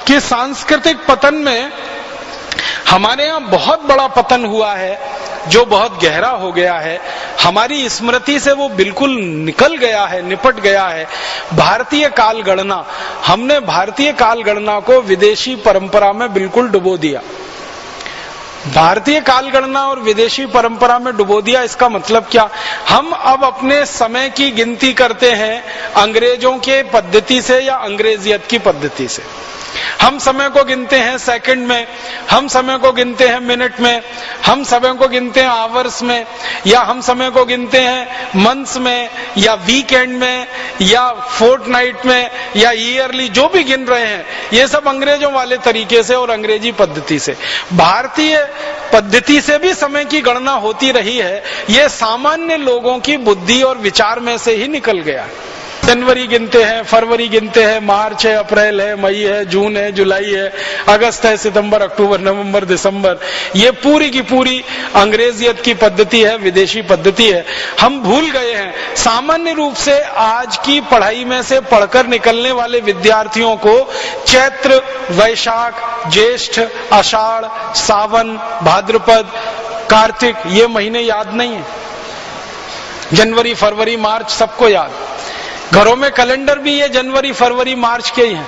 कि सांस्कृतिक पतन में हमारे यहाँ बहुत बड़ा पतन हुआ है, जो बहुत गहरा हो गया है। हमारी स्मृति से वो बिल्कुल निकल गया है, निपट गया है। भारतीय काल गणना, हमने भारतीय काल गणना को विदेशी परंपरा में बिल्कुल डुबो दिया। भारतीय काल गणना और विदेशी परंपरा में डुबो दिया, इसका मतलब क्या? हम अब अपने समय की गिनती करते हैं अंग्रेजों के पद्धति से या अंग्रेजियत की पद्धति से। हम समय को गिनते हैं सेकंड में, हम समय को गिनते हैं मिनट में, हम समय को गिनते हैं आवर्स में, या हम समय को गिनते हैं मंथ्स में, या वीकेंड में, या फोर्टनाइट में, या ईयरली, जो भी गिन रहे हैं ये सब अंग्रेजों वाले तरीके से और अंग्रेजी पद्धति से। भारतीय पद्धति से भी समय की गणना होती रही है, ये सामान्य लोगों की बुद्धि और विचार में से ही निकल गया। जनवरी गिनते हैं, फरवरी गिनते हैं, मार्च है, अप्रैल है, मई है, जून है, जुलाई है, अगस्त है, सितंबर, अक्टूबर, नवंबर, दिसंबर, ये पूरी की पूरी अंग्रेजियत की पद्धति है, विदेशी पद्धति है। हम भूल गए हैं। सामान्य रूप से आज की पढ़ाई में से पढ़कर निकलने वाले विद्यार्थियों को चैत्र, वैशाख, ज्येष्ठ, आषाढ़, सावन, भाद्रपद, कार्तिक, ये महीने याद नहीं है। जनवरी, फरवरी, मार्च सबको याद। घरों में कैलेंडर भी ये जनवरी, फरवरी, मार्च के ही हैं।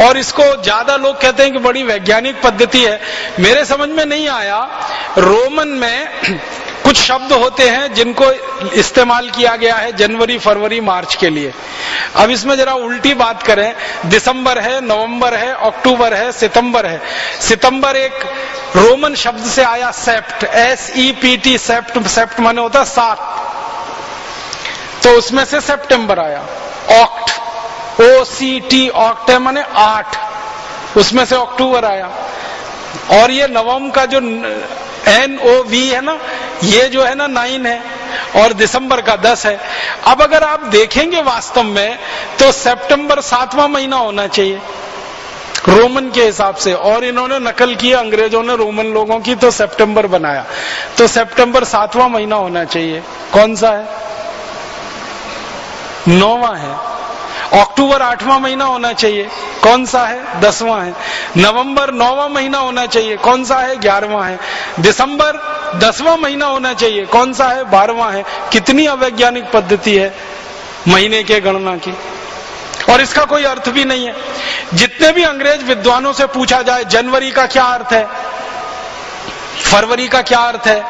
और इसको ज्यादा लोग कहते हैं कि बड़ी वैज्ञानिक पद्धति है। मेरे समझ में नहीं आया, रोमन में कुछ शब्द होते हैं जिनको इस्तेमाल किया गया है जनवरी, फरवरी, मार्च के लिए। अब इसमें जरा उल्टी बात करें, दिसंबर है, नवंबर है, अक्टूबर है, सितंबर है। सितंबर एक रोमन शब्द से आया, सेप्ट, SEPT, सेप्ट, सेप्ट माने होता है 7, तो उसमें से सितंबर आया। ऑक्ट, OCT, ऑक्ट है माने 8, उसमें से अक्टूबर आया। और ये नवंबर का जो NOV है ना, ये जो है ना 9 है, और दिसंबर का 10 है। अब अगर आप देखेंगे वास्तव में तो सितंबर 7वां महीना होना चाहिए रोमन के हिसाब से, और इन्होंने नकल की, अंग्रेजों ने रोमन लोगों की, तो सितंबर बनाया। तो सितंबर 7वां महीना होना चाहिए। कौन सा है? 9वां है। अक्टूबर 8वां महीना होना चाहिए। कौन सा है? 10वां है। नवंबर 9वां महीना होना चाहिए। कौन सा है? 11वां है। दिसंबर 10वां महीना होना चाहिए। कौन सा है? 12वां है। कितनी अवैज्ञानिक पद्धति है महीने के गणना की, और इसका कोई अर्थ भी नहीं है। जितने भी अंग्रेज विद्वानों से पूछा जाए, जनवरी का क्या अर्थ है, फरवरी का क्या अर्थ है,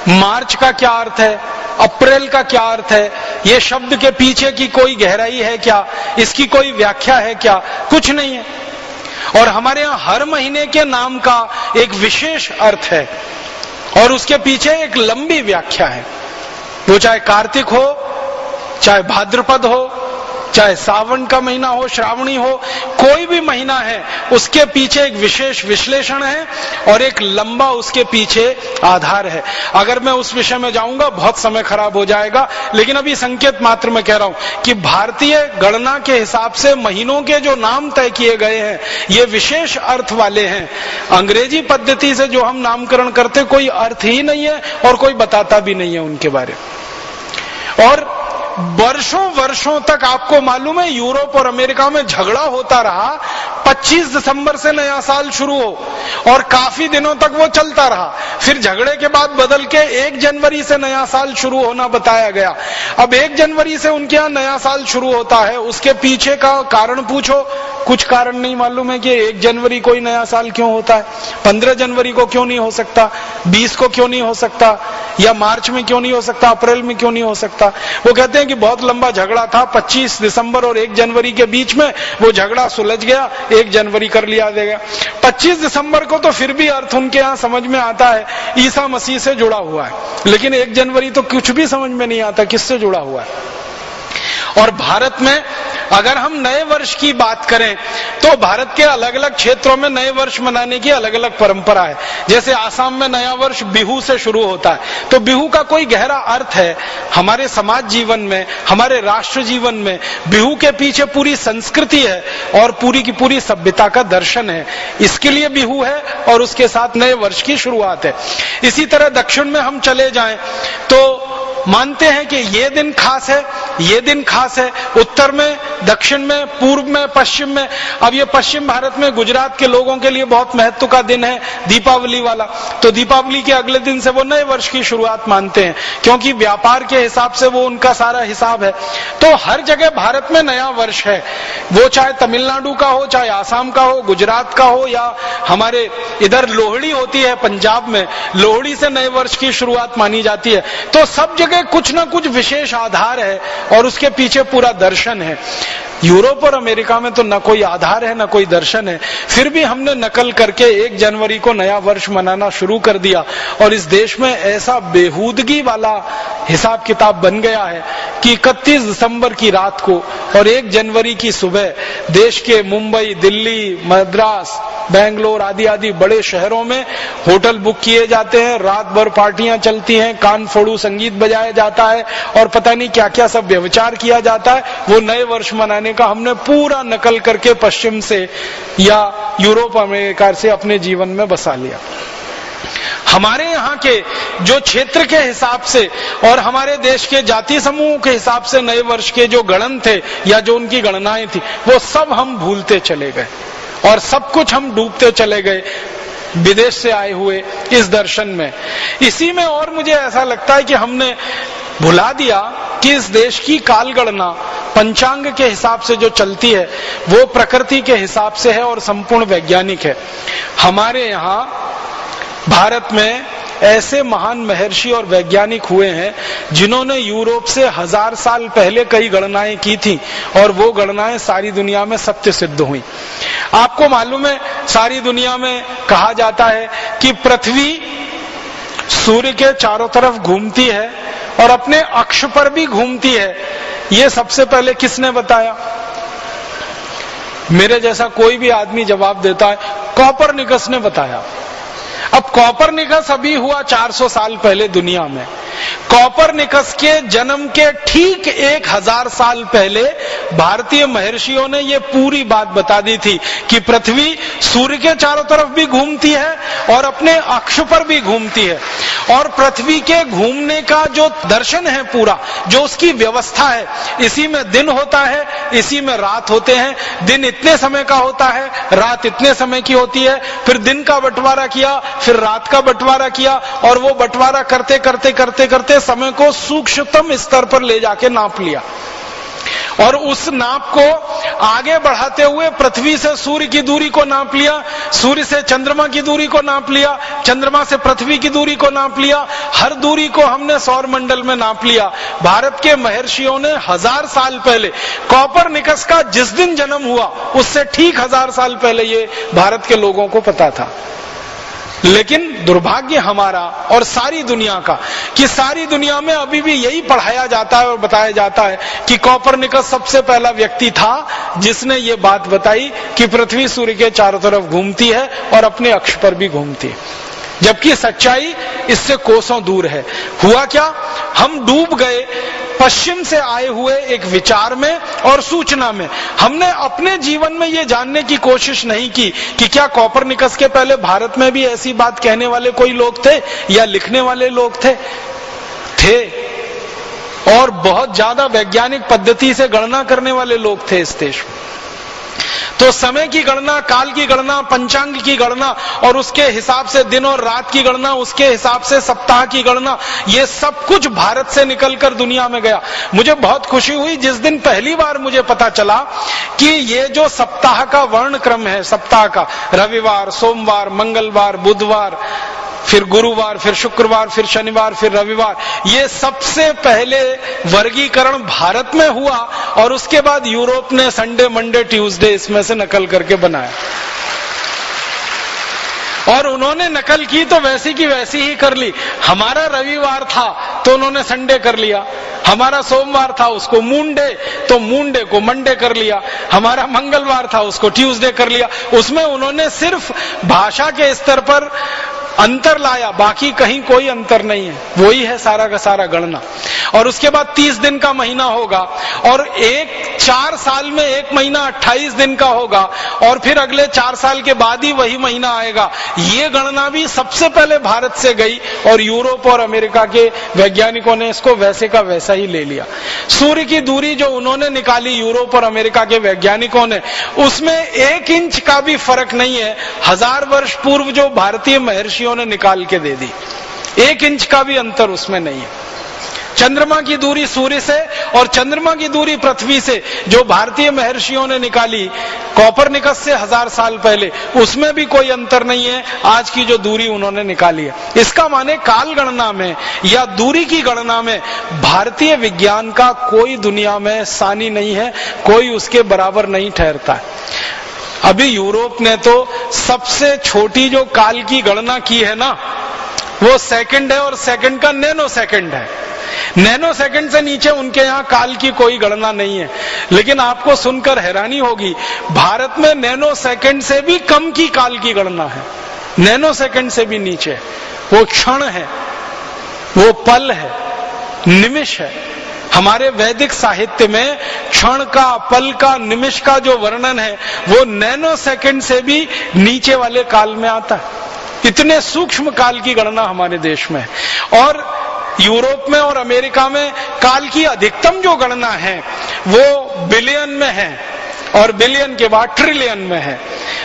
मार्च का क्या अर्थ है, अप्रैल का क्या अर्थ है, ये शब्द के पीछे की कोई गहराई है क्या, इसकी कोई व्याख्या है क्या? कुछ नहीं है। और हमारे यहाँ हर महीने के नाम का एक विशेष अर्थ है और उसके पीछे एक लंबी व्याख्या है। वो चाहे कार्तिक हो, चाहे भाद्रपद हो, चाहे सावन का महीना हो, श्रावणी हो, कोई भी महीना है, उसके पीछे एक विशेष विश्लेषण है और एक लंबा उसके पीछे आधार है। अगर मैं उस विषय में जाऊंगा बहुत समय खराब हो जाएगा, लेकिन अभी संकेत मात्र में कह रहा हूं कि भारतीय गणना के हिसाब से महीनों के जो नाम तय किए गए हैं ये विशेष अर्थ वाले हैं। अंग्रेजी पद्धति से जो हम नामकरण करते कोई अर्थ ही नहीं है और कोई बताता भी नहीं है उनके बारे में। और वर्षों वर्षों तक आपको मालूम है यूरोप और अमेरिका में झगड़ा होता रहा। 25 दिसंबर से नया साल शुरू हो और काफी दिनों तक वो चलता रहा। फिर झगड़े के बाद बदल के 1 जनवरी से नया साल शुरू होना बताया गया। अब 1 जनवरी से उनके यहाँ नया साल शुरू होता है, उसके पीछे का कारण पूछो, कुछ कारण नहीं मालूम है कि 1 जनवरी कोई नया साल क्यों होता है, 15 जनवरी को क्यों नहीं हो सकता, 20 को क्यों नहीं हो सकता, या मार्च में क्यों नहीं हो सकता, अप्रैल में क्यों नहीं हो सकता। वो कहते हैं कि बहुत लंबा झगड़ा था 25 दिसंबर और 1 जनवरी के बीच में, वो झगड़ा सुलझ गया, 1 जनवरी कर लिया गया। 25 दिसंबर को तो फिर भी अर्थ उनके यहाँ समझ में आता है, ईसा मसीह से जुड़ा हुआ है, लेकिन 1 जनवरी तो कुछ भी समझ में नहीं आता किससे जुड़ा हुआ है। और भारत में अगर हम नए वर्ष की बात करें तो भारत के अलग अलग क्षेत्रों में नए वर्ष मनाने की अलग अलग परंपरा है। जैसे आसाम में नया वर्ष बिहू से शुरू होता है, तो बिहू का कोई गहरा अर्थ है हमारे समाज जीवन में, हमारे राष्ट्र जीवन में। बिहू के पीछे पूरी संस्कृति है और पूरी की पूरी सभ्यता का दर्शन है, इसके लिए बिहू है और उसके साथ नए वर्ष की शुरुआत है। इसी तरह दक्षिण में हम चले जाएं तो मानते हैं कि ये दिन खास है, ये दिन खास है, उत्तर में, दक्षिण में, पूर्व में, पश्चिम में। अब ये पश्चिम भारत में गुजरात के लोगों के लिए बहुत महत्व का दिन है, दीपावली वाला। तो दीपावली के अगले दिन से वो नए वर्ष की शुरुआत मानते हैं, क्योंकि व्यापार के हिसाब से वो उनका सारा हिसाब है। तो हर जगह भारत में नया वर्ष है, वो चाहे तमिलनाडु का हो, चाहे आसाम का हो, गुजरात का हो, या हमारे इधर लोहड़ी होती है पंजाब में, लोहड़ी से नए वर्ष की शुरुआत मानी जाती है। तो सब जगह कुछ ना कुछ विशेष आधार है और उसके पीछे पूरा दर्शन है। यूरोप और अमेरिका में तो न कोई आधार है, न कोई दर्शन है, फिर भी हमने नकल करके 1 जनवरी को नया वर्ष मनाना शुरू कर दिया। और इस देश में ऐसा बेहूदगी वाला हिसाब किताब बन गया है कि 31 दिसंबर की रात को और 1 जनवरी की सुबह देश के मुंबई, दिल्ली, मद्रास, बेंगलोर आदि आदि बड़े शहरों में होटल बुक किए जाते हैं, रात भर पार्टियां चलती हैं, कान फोड़ू संगीत बजाया जाता है और पता नहीं क्या क्या सब व्यभिचार किया जाता है। वो नए वर्ष मनाने का हमने पूरा नकल करके पश्चिम से या यूरोप, अमेरिका से अपने जीवन में बसा लिया। हमारे यहाँ के जो क्षेत्र के हिसाब से और हमारे देश के जाति समूह के हिसाब से नए वर्ष के जो गणन थे या जो उनकी गणनाएं थी, वो सब हम भूलते चले गए और सब कुछ हम डूबते चले गए विदेश से आए हुए इस दर्शन में। इसी में और मुझे ऐसा लगता है कि हमने भुला दिया कि इस देश की काल गणना पंचांग के हिसाब से जो चलती है वो प्रकृति के हिसाब से है और संपूर्ण वैज्ञानिक है। हमारे यहाँ भारत में ऐसे महान महर्षि और वैज्ञानिक हुए हैं जिन्होंने यूरोप से 1000 साल पहले कई गणनाएं की थी और वो गणनाएं सारी दुनिया में सत्य सिद्ध हुई। आपको मालूम है, सारी दुनिया में कहा जाता है कि पृथ्वी सूर्य के चारों तरफ घूमती है और अपने अक्ष पर भी घूमती है। ये सबसे पहले किसने बताया? मेरे जैसा कोई भी आदमी जवाब देता है, कोपरनिकस ने बताया। अब कोपरनिकस अभी हुआ 400 साल पहले दुनिया में। कोपरनिकस के जन्म के ठीक 1000 साल पहले भारतीय महर्षियों ने ये पूरी बात बता दी थी कि पृथ्वी सूर्य के चारों तरफ भी घूमती है और अपने अक्ष पर भी घूमती है। और पृथ्वी के घूमने का जो दर्शन है पूरा, जो उसकी व्यवस्था है, इसी में दिन होता है, इसी में रात होते हैं। दिन इतने समय का होता है, रात इतने समय की होती है, फिर दिन का बंटवारा किया, फिर रात का बंटवारा किया और वो बंटवारा करते करते करते करते समय को सूक्ष्मतम स्तर पर ले जाके नाप लिया। और उस नाप को आगे बढ़ाते हुए पृथ्वी से सूर्य की दूरी को नाप लिया, सूर्य से चंद्रमा की दूरी को नाप लिया, चंद्रमा से पृथ्वी की दूरी को नाप लिया, हर दूरी को हमने सौर मंडल में नाप लिया। भारत के महर्षियों ने 1000 साल पहले, कोपरनिकस का जिस दिन जन्म हुआ उससे ठीक 1000 साल पहले ये भारत के लोगों को पता था। लेकिन दुर्भाग्य हमारा और सारी दुनिया का कि सारी दुनिया में अभी भी यही पढ़ाया जाता है और बताया जाता है कि कोपरनिकस सबसे पहला व्यक्ति था जिसने ये बात बताई कि पृथ्वी सूर्य के चारों तरफ घूमती है और अपने अक्ष पर भी घूमती है, जबकि सच्चाई इससे कोसों दूर है। हुआ क्या, हम डूब गए पश्चिम से आए हुए एक विचार में और सूचना में। हमने अपने जीवन में ये जानने की कोशिश नहीं की कि क्या कोपरनिकस के पहले भारत में भी ऐसी बात कहने वाले कोई लोग थे या लिखने वाले लोग थे और बहुत ज्यादा वैज्ञानिक पद्धति से गणना करने वाले लोग थे इस देश में। तो समय की गणना, काल की गणना, पंचांग की गणना और उसके हिसाब से दिन और रात की गणना, उसके हिसाब से सप्ताह की गणना, ये सब कुछ भारत से निकलकर दुनिया में गया। मुझे बहुत खुशी हुई जिस दिन पहली बार मुझे पता चला कि ये जो सप्ताह का वर्ण क्रम है, सप्ताह का रविवार, सोमवार, मंगलवार, बुधवार, फिर गुरुवार, फिर शुक्रवार, फिर शनिवार, फिर रविवार, ये सबसे पहले वर्गीकरण भारत में हुआ और उसके बाद यूरोप ने संडे, मंडे, ट्यूसडे इसमें से नकल करके बनाया। और उन्होंने नकल की तो वैसी की वैसी ही कर ली। हमारा रविवार था तो उन्होंने संडे कर लिया, हमारा सोमवार था उसको मूनडे तो मूनडे को मंडे कर लिया, हमारा मंगलवार था उसको ट्यूसडे कर लिया। उसमें उन्होंने सिर्फ भाषा के स्तर पर अंतर लाया, बाकी कहीं कोई अंतर नहीं है, वही है सारा का सारा गणना। और उसके बाद 30 दिन का महीना होगा और एक 4 साल में 1 महीना 28 दिन का होगा और फिर अगले 4 साल के बाद ही वही महीना आएगा। ये गणना भी सबसे पहले भारत से गई और यूरोप और अमेरिका के वैज्ञानिकों ने इसको वैसे का वैसा ही ले लिया। सूर्य की दूरी जो उन्होंने निकाली यूरोप और अमेरिका के वैज्ञानिकों ने, उसमें 1 इंच का भी फर्क नहीं है 1000 वर्ष पूर्व जो भारतीय महर्षियों ने निकाल के दे दी। 1 इंच का भी अंतर उसमें नहीं है। चंद्रमा की दूरी सूर्य से और चंद्रमा की दूरी पृथ्वी से जो भारतीय महर्षियों ने निकाली कोपरनिकस से 1000 साल पहले, उसमें भी कोई अंतर नहीं है आज की जो दूरी उन्होंने निकाली है। इसका माने काल गणना में या दूरी की गणना में भारतीय विज्ञान का कोई दुनिया में सानी नहीं है, कोई उसके बराबर नहीं ठहरता है। अभी यूरोप ने तो सबसे छोटी जो काल की गणना की है ना, वो सेकंड है और सेकंड का नैनो सेकंड है। नैनो सेकंड से नीचे उनके यहाँ काल की कोई गणना नहीं है। लेकिन आपको सुनकर हैरानी होगी, भारत में नैनो सेकंड से भी कम की काल की गणना है। नैनो सेकंड से भी नीचे वो क्षण है, वो पल है, निमिष है। हमारे वैदिक साहित्य में क्षण का, पल का, निमिष का जो वर्णन है वो नैनो सेकंड से भी नीचे वाले काल में आता है। इतने सूक्ष्म काल की गणना हमारे देश में है। और यूरोप में और अमेरिका में काल की अधिकतम जो गणना है वो बिलियन में है और बिलियन के बाद ट्रिलियन में है।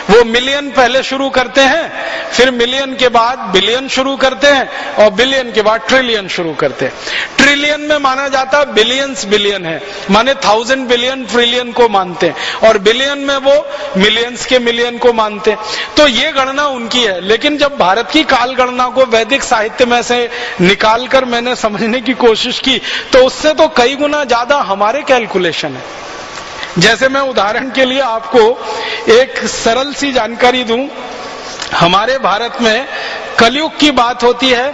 वो मिलियन पहले शुरू करते हैं, फिर मिलियन के बाद बिलियन शुरू करते हैं और बिलियन के बाद ट्रिलियन शुरू करते हैं। ट्रिलियन में माना जाता है बिलियंस बिलियन है, माने 1000 बिलियन ट्रिलियन को मानते हैं और बिलियन में वो मिलियंस के मिलियन को मानते हैं। तो ये गणना उनकी है। लेकिन जब भारत की काल गणना को वैदिक साहित्य में से निकालकर मैंने समझने की कोशिश की तो उससे तो कई गुना ज्यादा हमारे कैलकुलेशन है। जैसे मैं उदाहरण के लिए आपको एक सरल सी जानकारी दूं, हमारे भारत में कलयुग की बात होती है,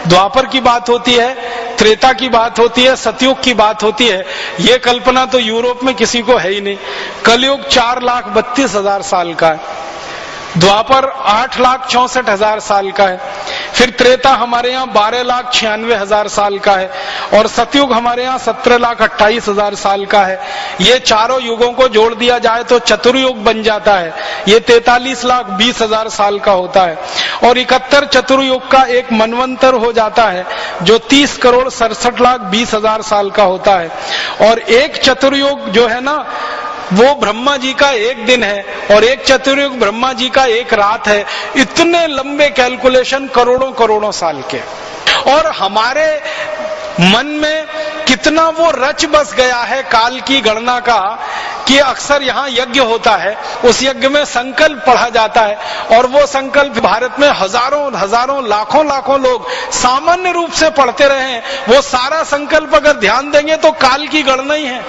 द्वापर की बात होती है, त्रेता की बात होती है, सतयुग की बात होती है। ये कल्पना तो यूरोप में किसी को है ही नहीं। कलयुग 4,32,000 साल का है, द्वापर 8,64,000 साल का है, फिर त्रेता हमारे यहाँ 12,96,000 साल का है और सतयुग हमारे यहाँ 17,28,000 साल का है। ये चारों युगों को जोड़ दिया जाए तो चतुर्युग बन जाता है। ये 43,20,000 साल का होता है और 71 चतुर्युग का एक मनवंतर हो जाता है जो 30,67,20,000 साल का होता है। और एक चतुर्युग जो है ना वो ब्रह्मा जी का एक दिन है और एक चतुर्युग ब्रह्मा जी का एक रात है। इतने लंबे कैलकुलेशन करोड़ों करोड़ों साल के। और हमारे मन में कितना वो रच बस गया है काल की गणना का कि अक्सर यहाँ यज्ञ होता है, उस यज्ञ में संकल्प पढ़ा जाता है और वो संकल्प भारत में हजारों हजारों लाखों लाखों लोग सामान्य रूप से पढ़ते रहे। वो सारा संकल्प अगर ध्यान देंगे तो काल की गणना ही है।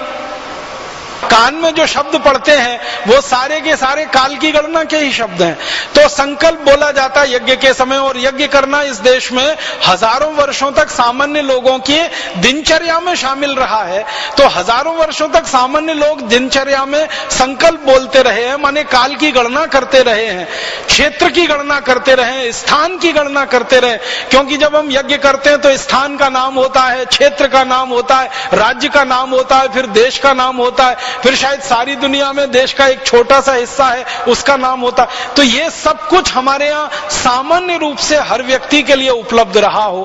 कान में जो शब्द पढ़ते हैं वो सारे के सारे काल की गणना के ही शब्द हैं। तो संकल्प बोला जाता है यज्ञ के समय, और यज्ञ करना इस देश में हजारों वर्षों तक सामान्य लोगों की दिनचर्या में शामिल रहा है। तो हजारों वर्षों तक सामान्य लोग दिनचर्या में संकल्प बोलते रहे हैं, माने काल की गणना करते रहे हैं, क्षेत्र की गणना करते रहे, स्थान की गणना करते रहे। क्योंकि जब हम यज्ञ करते हैं तो स्थान का नाम होता है, क्षेत्र का नाम होता है, राज्य का नाम होता है, फिर देश का नाम होता है, फिर शायद सारी दुनिया में देश का एक छोटा सा हिस्सा है उसका नाम होता है। तो ये सब कुछ हमारे यहाँ सामान्य रूप से हर व्यक्ति के लिए उपलब्ध रहा हो।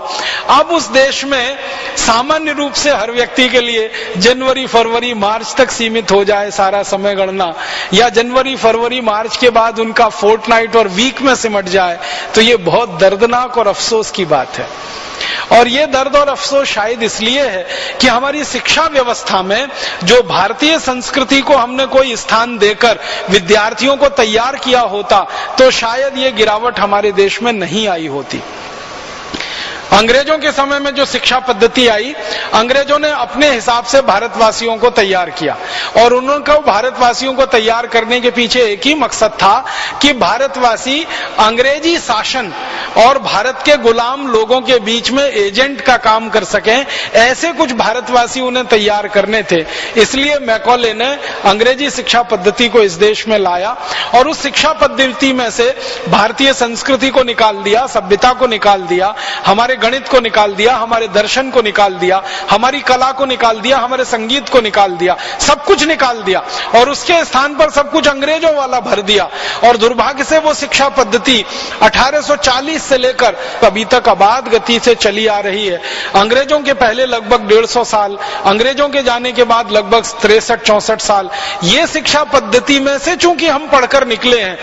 अब उस देश में सामान्य रूप से हर व्यक्ति के लिए जनवरी फरवरी मार्च तक सीमित हो जाए सारा समय गणना, या जनवरी फरवरी मार्च के बाद उनका फोर्टनाइट और वीक में सिमट जाए, तो ये बहुत दर्दनाक और अफसोस की बात है। और ये दर्द और अफसोस शायद इसलिए है कि हमारी शिक्षा व्यवस्था में जो भारतीय संस्कृति को हमने कोई स्थान देकर विद्यार्थियों को तैयार किया होता तो शायद ये गिरावट हमारे देश में नहीं आई होती। अंग्रेजों के समय में जो शिक्षा पद्धति आई, अंग्रेजों ने अपने हिसाब से भारतवासियों को तैयार किया और उनको भारतवासियों को तैयार करने के पीछे एक ही मकसद था कि भारतवासी अंग्रेजी शासन और भारत के गुलाम लोगों के बीच में एजेंट का काम कर सकें, ऐसे कुछ भारतवासी उन्हें तैयार करने थे। इसलिए मैकॉले ने अंग्रेजी शिक्षा पद्धति को इस देश में लाया और उस शिक्षा पद्धति में से भारतीय संस्कृति को निकाल दिया, सभ्यता को निकाल दिया, हमारे गणित को निकाल दिया, हमारे दर्शन को निकाल दिया, हमारी कला को निकाल दिया, हमारे संगीत को निकाल दिया, सब कुछ निकाल दिया और उसके स्थान पर सब कुछ अंग्रेजों वाला भर दिया। और दुर्भाग्य से वो शिक्षा पद्धति 1840 से लेकर अभी तक अबाध गति से चली आ रही है। अंग्रेजों के पहले लगभग 150 साल, अंग्रेजों के जाने के बाद लगभग 63-64 साल, ये शिक्षा पद्धति में से चूंकि हम पढ़कर निकले हैं,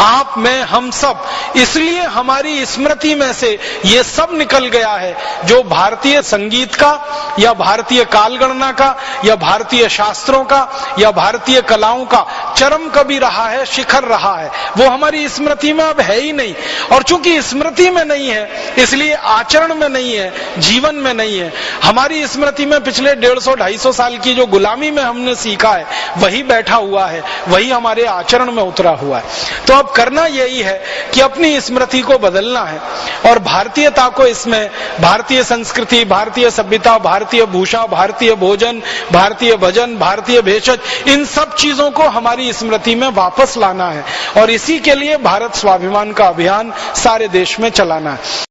आप, मैं, हम सब, इसलिए हमारी स्मृति में से ये सब निकल गया है जो भारतीय संगीत का या भारतीय कालगणना का या भारतीय शास्त्रों का या भारतीय कलाओं का चरम कभी रहा है, शिखर रहा है, वो हमारी स्मृति में अब है ही नहीं। और चूंकि स्मृति में नहीं है इसलिए आचरण में नहीं है, जीवन में नहीं है। हमारी स्मृति में पिछले 150-250 साल की जो गुलामी में हमने सीखा है वही बैठा हुआ है, वही हमारे आचरण में उतरा हुआ है। तो अब करना यही है कि अपनी स्मृति को बदलना है और भारतीयता को इसमें, भारतीय संस्कृति, भारतीय सभ्यता, भारतीय भूषा, भारतीय भोजन, भारतीय भजन, भारतीय भेषज, इन सब चीजों को हमारी स्मृति में वापस लाना है और इसी के लिए भारत स्वाभिमान का अभियान सारे देश में चलाना है।